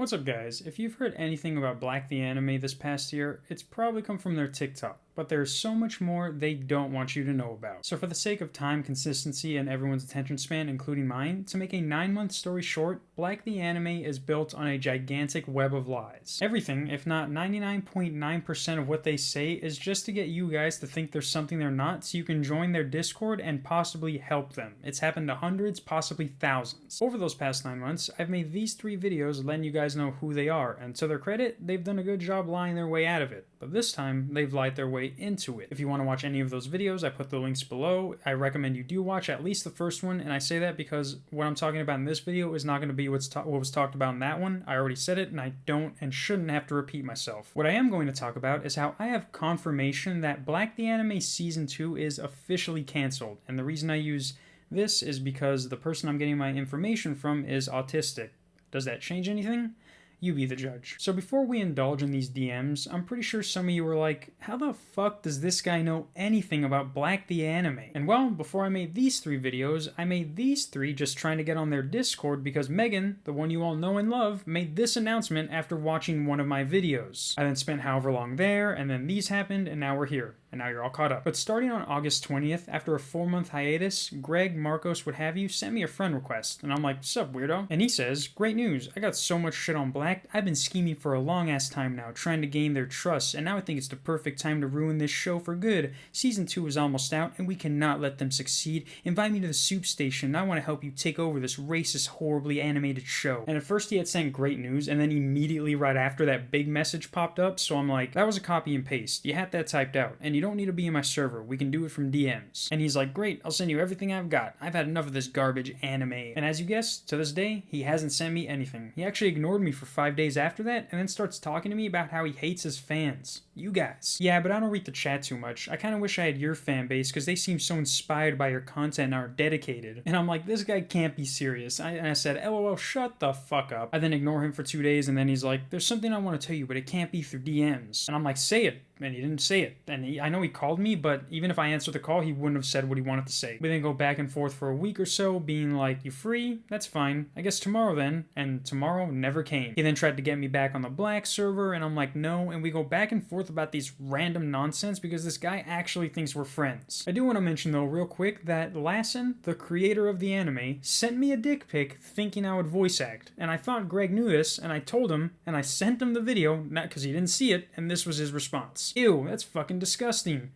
What's up, guys? If you've heard anything about BlackedTheAnime this past year, it's probably come from their TikTok, but there's so much more they don't want you to know about. So for the sake of time, consistency, and everyone's attention span, including mine, to make a 9-month story short, BlackedTheAnime is built on a gigantic web of lies. Everything, if not 99.9% of what they say, is just to get you guys to think there's something they're not so you can join their Discord and possibly help them. It's happened to hundreds, possibly thousands. Over those past 9 months, I've made these 3 videos letting you guys know who they are, and to their credit, they've done a good job lying their way out of it. But this time, they've lied their way into it. If you want to watch any of those videos, I put the links below. I recommend you do watch at least the first one, and I say that because what I'm talking about in this video is not going to be what was talked about in that one. I already said it, and I don't and shouldn't have to repeat myself. What I am going to talk about is how I have confirmation that BlackedTheAnime Season 2 is officially canceled, and the reason I use this is because the person I'm getting my information from is autistic. Does that change anything? You be the judge. So before we indulge in these DMs, I'm pretty sure some of you were like, how the fuck does this guy know anything about BlackedTheAnime? And well, before I made these 3 videos, I made these 3 just trying to get on their Discord because Megan, the one you all know and love, made this announcement after watching one of my videos. I then spent however long there, and then these happened, and now we're here. And now you're all caught up. But starting on August 20th, after a 4-month hiatus, Greg, Marcos, what have you, sent me a friend request. And I'm like, sup, weirdo? And he says, great news, I got so much shit on Black, I've been scheming for a long ass time now, trying to gain their trust, and now I think it's the perfect time to ruin this show for good. Season 2 is almost out, and we cannot let them succeed. Invite me to the soup station, and I want to help you take over this racist, horribly animated show. And at first he had sent great news, and then immediately right after that big message popped up, so I'm like, that was a copy and paste. You had that typed out, and you don't need to be in my server. We can do it from DMs. And he's like, great, I'll send you everything I've got. I've had enough of this garbage anime. And as you guessed, to this day, he hasn't sent me anything. He actually ignored me for 5 days after that, and then starts talking to me about how he hates his fans. You guys. Yeah, but I don't read the chat too much. I kind of wish I had your fan base, because they seem so inspired by your content and are dedicated. And I'm like, this guy can't be serious. And I said, LOL, shut the fuck up. I then ignore him for 2 days, and then he's like, there's something I want to tell you, but it can't be through DMs. And I'm like, say it. And he didn't say it. And I know he called me, but even if I answered the call, he wouldn't have said what he wanted to say. We then go back and forth for a week or so, being like, you free? That's fine. I guess tomorrow then. And tomorrow never came. He then tried to get me back on the Black server, and I'm like, no. And we go back and forth about these random nonsense because this guy actually thinks we're friends. I do want to mention, though, real quick, that Lassen, the creator of the anime, sent me a dick pic thinking I would voice act. And I thought Greg knew this, and I told him, and I sent him the video, not because he didn't see it, and this was his response. Ew, that's fucking disgusting.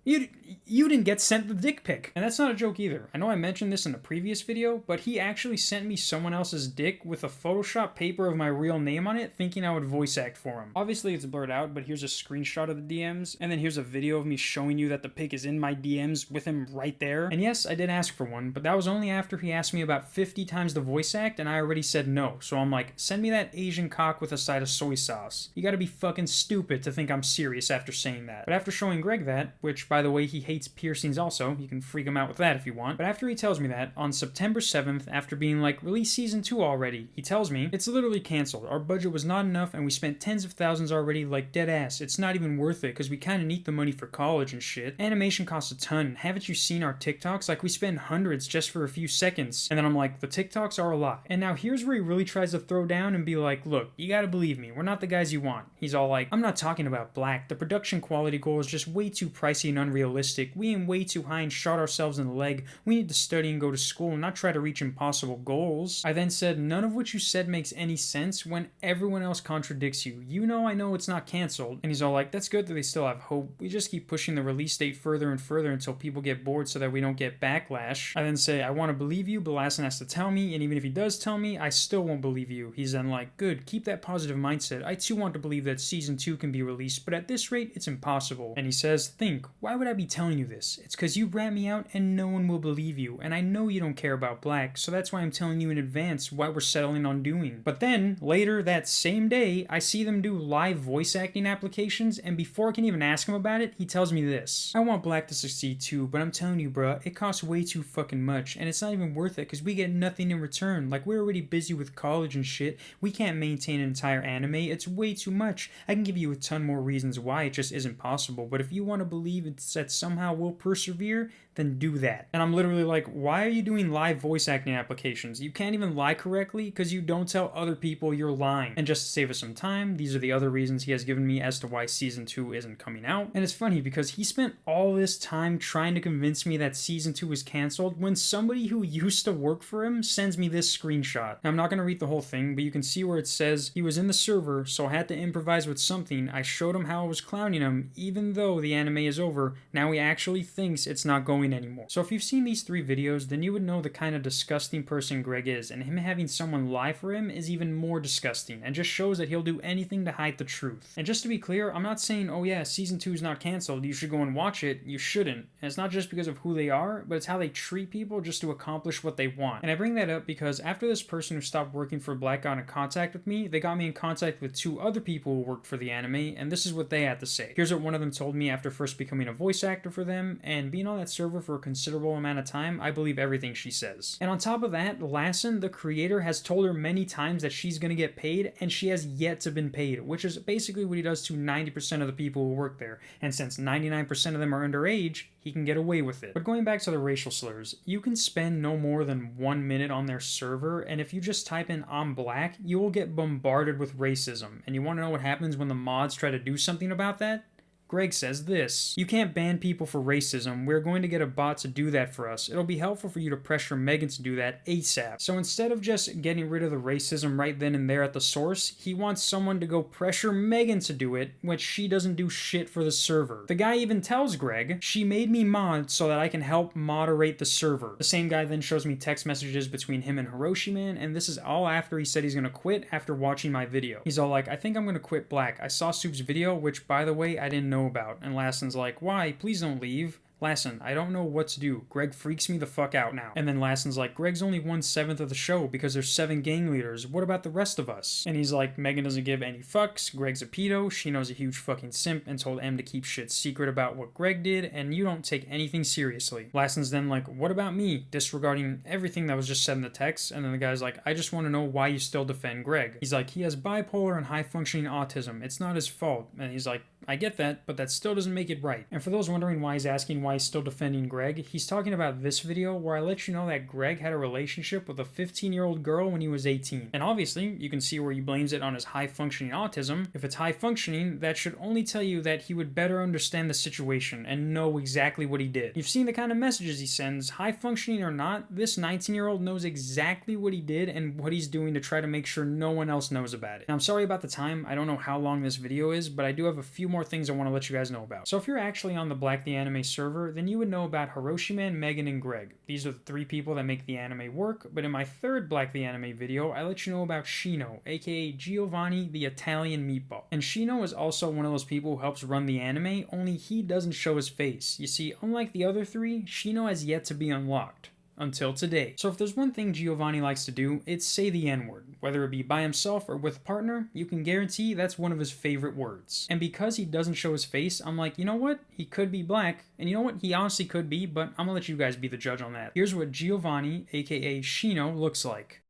You didn't get sent the dick pic. And that's not a joke either. I know I mentioned this in a previous video, but he actually sent me someone else's dick with a Photoshop paper of my real name on it, thinking I would voice act for him. Obviously it's blurred out, but here's a screenshot of the DMs, and then here's a video of me showing you that the pic is in my DMs with him right there. And yes, I did ask for one, but that was only after he asked me about 50 times the voice act, and I already said no. So I'm like, send me that Asian cock with a side of soy sauce. You gotta be fucking stupid to think I'm serious after saying that. But after showing Greg that, which by the way, he hates piercings also, you can freak him out with that if you want, but after he tells me that, on September 7th, after being like, release season 2 already, he tells me, it's literally cancelled, our budget was not enough and we spent tens of thousands already, like dead ass, it's not even worth it, because we kinda need the money for college and shit. Animation costs a ton, haven't you seen our TikToks? Like, we spend hundreds just for a few seconds. And then I'm like, the TikToks are a lot. And now here's where he really tries to throw down and be like, look, you gotta believe me, we're not the guys you want. He's all like, I'm not talking about Black, the production quality goal is just way too pricey and unrealistic. We aim way too high and shot ourselves in the leg. We need to study and go to school and not try to reach impossible goals. I then said, none of what you said makes any sense when everyone else contradicts you. You know I know it's not cancelled. And he's all like, that's good that they still have hope. We just keep pushing the release date further and further until people get bored so that we don't get backlash. I then say, I want to believe you, but Lassen has to tell me, and even if he does tell me, I still won't believe you. He's then like, good, keep that positive mindset. I too want to believe that season 2 can be released, but at this rate, it's impossible. And he says, think, why would I be telling you this? It's because you rat me out and no one will believe you, and I know you don't care about Black, so that's why I'm telling you in advance what we're settling on doing. But then, later that same day, I see them do live voice acting applications, and before I can even ask him about it, he tells me this. I want Black to succeed too, but I'm telling you bruh, it costs way too fucking much, and it's not even worth it because we get nothing in return. Like, we're already busy with college and shit, we can't maintain an entire anime, it's way too much. I can give you a ton more reasons why, it just isn't possible, but if you want to believe it's that somehow we'll persevere, then do that. And I'm literally like, why are you doing live voice acting applications? You can't even lie correctly because you don't tell other people you're lying. And just to save us some time, these are the other reasons he has given me as to why season 2 isn't coming out. And it's funny because he spent all this time trying to convince me that season 2 was canceled when somebody who used to work for him sends me this screenshot. Now, I'm not going to read the whole thing, but you can see where it says he was in the server, so I had to improvise with something. I showed him how I was clowning him, even though the anime is over. Now he actually thinks it's not going anymore. So if you've seen these 3 videos, then you would know the kind of disgusting person Greg is, and him having someone lie for him is even more disgusting, and just shows that he'll do anything to hide the truth. And just to be clear, I'm not saying, oh yeah, season 2 is not canceled, you should go and watch it. You shouldn't. And it's not just because of who they are, but it's how they treat people just to accomplish what they want. And I bring that up because after this person who stopped working for Black got in contact with me, they got me in contact with 2 other people who worked for the anime, and this is what they had to say. Here's what one of them told me after first becoming a voice actor for them, and being on that server for a considerable amount of time, I believe everything she says. And on top of that, Lassen, the creator, has told her many times that she's gonna get paid, and she has yet to been paid, which is basically what he does to 90% of the people who work there. And since 99% of them are underage, he can get away with it. But going back to the racial slurs, you can spend no more than 1 minute on their server, and if you just type in "I'm black," you will get bombarded with racism. And you want to know what happens when the mods try to do something about that? Greg says this: you can't ban people for racism. We're going to get a bot to do that for us. It'll be helpful for you to pressure Megan to do that ASAP. So instead of just getting rid of the racism right then and there at the source, he wants someone to go pressure Megan to do it, which she doesn't do shit for the server. The guy even tells Greg, she made me mod so that I can help moderate the server. The same guy then shows me text messages between him and Hiroshi-man, and this is all after he said he's gonna quit after watching my video. He's all like, I think I'm gonna quit Black. I saw Soup's video, which by the way, I didn't know about. And Lassen's like, why? Please don't leave. Lassen, I don't know what to do. Greg freaks me the fuck out now. And then Lassen's like, Greg's only 1/7 of the show because there's 7 gang leaders. What about the rest of us? And he's like, Megan doesn't give any fucks. Greg's a pedo. Shino's a huge fucking simp and told M to keep shit secret about what Greg did, and you don't take anything seriously. Lassen's then like, what about me? Disregarding everything that was just said in the text. And then the guy's like, I just want to know why you still defend Greg. He's like, he has bipolar and high-functioning autism. It's not his fault. And he's like, I get that, but that still doesn't make it right. And for those wondering why he's asking why he's still defending Greg, he's talking about this video where I let you know that Greg had a relationship with a 15-year-old girl when he was 18. And obviously, you can see where he blames it on his high-functioning autism. If it's high-functioning, that should only tell you that he would better understand the situation and know exactly what he did. You've seen the kind of messages he sends. High-functioning or not, this 19-year-old knows exactly what he did and what he's doing to try to make sure no one else knows about it. Now, I'm sorry about the time. I don't know how long this video is, but I do have a few more things I want to let you guys know about. So if you're actually on the BlackedTheAnime server, then you would know about Hiroshi-man, Megan, and Greg. These are the 3 people that make the anime work, but in my 3rd BlackedTheAnime video, I let you know about Shino, aka Giovanni the Italian Meatball. And Shino is also one of those people who helps run the anime, only he doesn't show his face. You see, unlike the other 3, Shino has yet to be unlocked. Until today. So if there's one thing Giovanni likes to do, it's say the N-word. Whether it be by himself or with a partner, you can guarantee that's one of his favorite words. And because he doesn't show his face, I'm like, you know what? He could be black. And you know what? He honestly could be, but I'm gonna let you guys be the judge on that. Here's what Giovanni, aka Shino, looks like.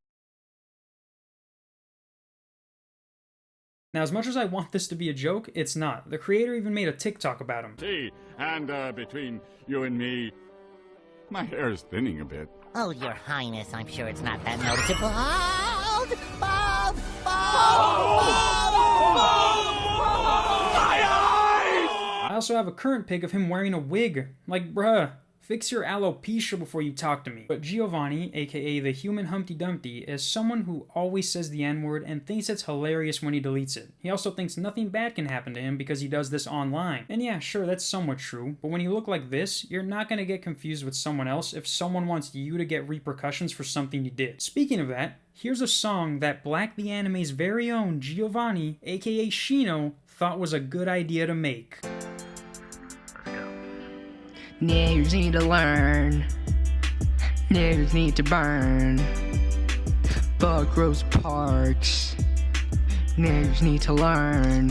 Now, as much as I want this to be a joke, it's not. The creator even made a TikTok about him. See, and between you and me, my hair is thinning a bit. Oh, Your Highness, I'm sure it's not that noticeable. Bald! Bald! My eyes! I also have a current pic of him wearing a wig. Like, bruh. Fix your alopecia before you talk to me. But Giovanni, aka the human Humpty Dumpty, is someone who always says the N-word and thinks it's hilarious when he deletes it. He also thinks nothing bad can happen to him because he does this online. And yeah, sure, that's somewhat true, but when you look like this, you're not gonna get confused with someone else if someone wants you to get repercussions for something you did. Speaking of that, here's a song that BlackedTheAnime's very own Giovanni, aka Shino, thought was a good idea to make. Niggers need to learn. Niggers need to burn. Fuck Rosa Parks. Niggers need to learn.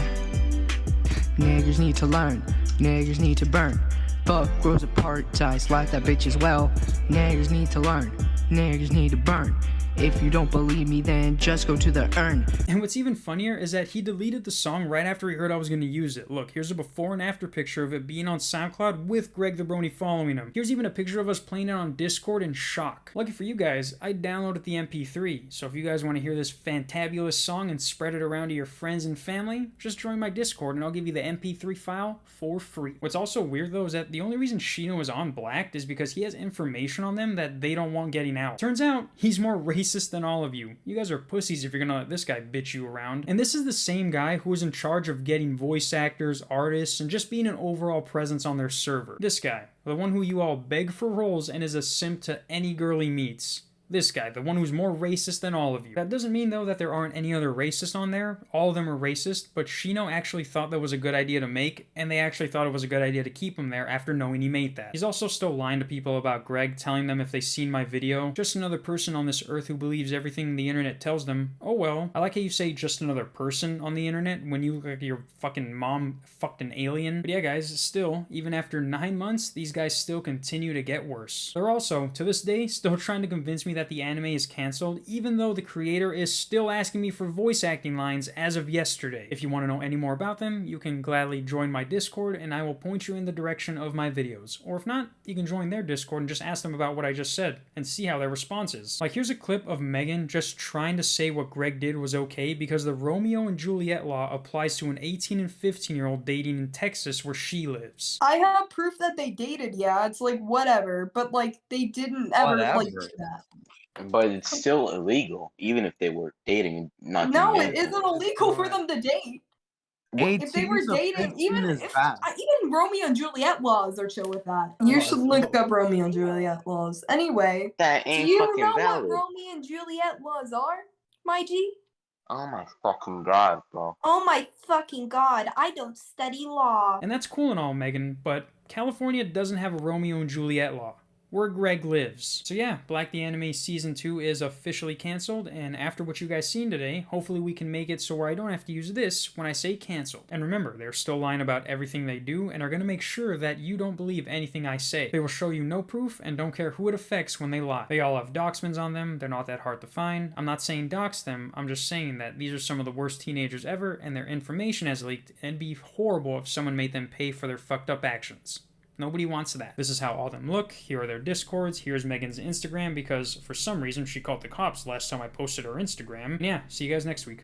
Niggers need to learn. Niggers need to burn. Fuck Rosa Parks. I slapped that bitch as well. Niggers need to learn. Niggers need to burn. If you don't believe me, then just go to the urn. And what's even funnier is that he deleted the song right after he heard I was going to use it. Look, here's a before and after picture of it being on SoundCloud with Greg the Brony following him. Here's even a picture of us playing it on Discord in shock. Lucky for you guys, I downloaded the MP3, so if you guys want to hear this fantabulous song and spread it around to your friends and family, just join my Discord and I'll give you the MP3 file for free. What's also weird though is that the only reason Shino is on Blacked is because he has information on them that they don't want getting out. Turns out, he's more racist than all of you. You guys are pussies if you're gonna let this guy bitch you around. And this is the same guy who was in charge of getting voice actors, artists, and just being an overall presence on their server. This guy, the one who you all beg for roles and is a simp to any girl he meets. This guy, the one who's more racist than all of you. That doesn't mean, though, that there aren't any other racists on there. All of them are racist, but Shino actually thought that was a good idea to make, and they actually thought it was a good idea to keep him there after knowing he made that. He's also still lying to people about Greg, telling them if they've seen my video. Just another person on this earth who believes everything the internet tells them. Oh well. I like how you say just another person on the internet when you look like your fucking mom fucked an alien. But yeah, guys, still, even after 9 months, these guys still continue to get worse. They're also, to this day, still trying to convince me that the anime is canceled, even though the creator is still asking me for voice acting lines as of yesterday. If you want to know any more about them, you can gladly join my Discord and I will point you in the direction of my videos. Or if not, you can join their Discord and just ask them about what I just said and see how their response is. Like, here's a clip of Megan just trying to say what Greg did was okay because the Romeo and Juliet law applies to an 18 and 15-year-old dating in Texas where she lives. I have proof that they dated, yeah, it's like whatever, but like they didn't ever like do that. But it's still illegal, even if they were dating and not No, doing it anything. isn't illegal for them to date. If they were dating, even Romeo and Juliet laws are chill with that. You should look up Romeo and Juliet laws. Anyway, That do ain't you fucking know valid. what Romeo and Juliet laws are, my G? Oh my fucking god, bro. Oh my fucking god, I don't study law. And that's cool and all, Megan, but California doesn't have a Romeo and Juliet law. Where Greg lives. So yeah, Black the Anime Season 2 is officially canceled, and after what you guys seen today, hopefully we can make it so where I don't have to use this when I say canceled. And remember, they're still lying about everything they do, and are gonna make sure that you don't believe anything I say. They will show you no proof, and don't care who it affects when they lie. They all have doxmans on them, they're not that hard to find. I'm not saying dox them, I'm just saying that these are some of the worst teenagers ever, and their information has leaked, and it'd be horrible if someone made them pay for their fucked up actions. Nobody wants that. This is how all of them look. Here are their Discords. Here's Megan's Instagram because for some reason she called the cops last time I posted her Instagram. And yeah, see you guys next week.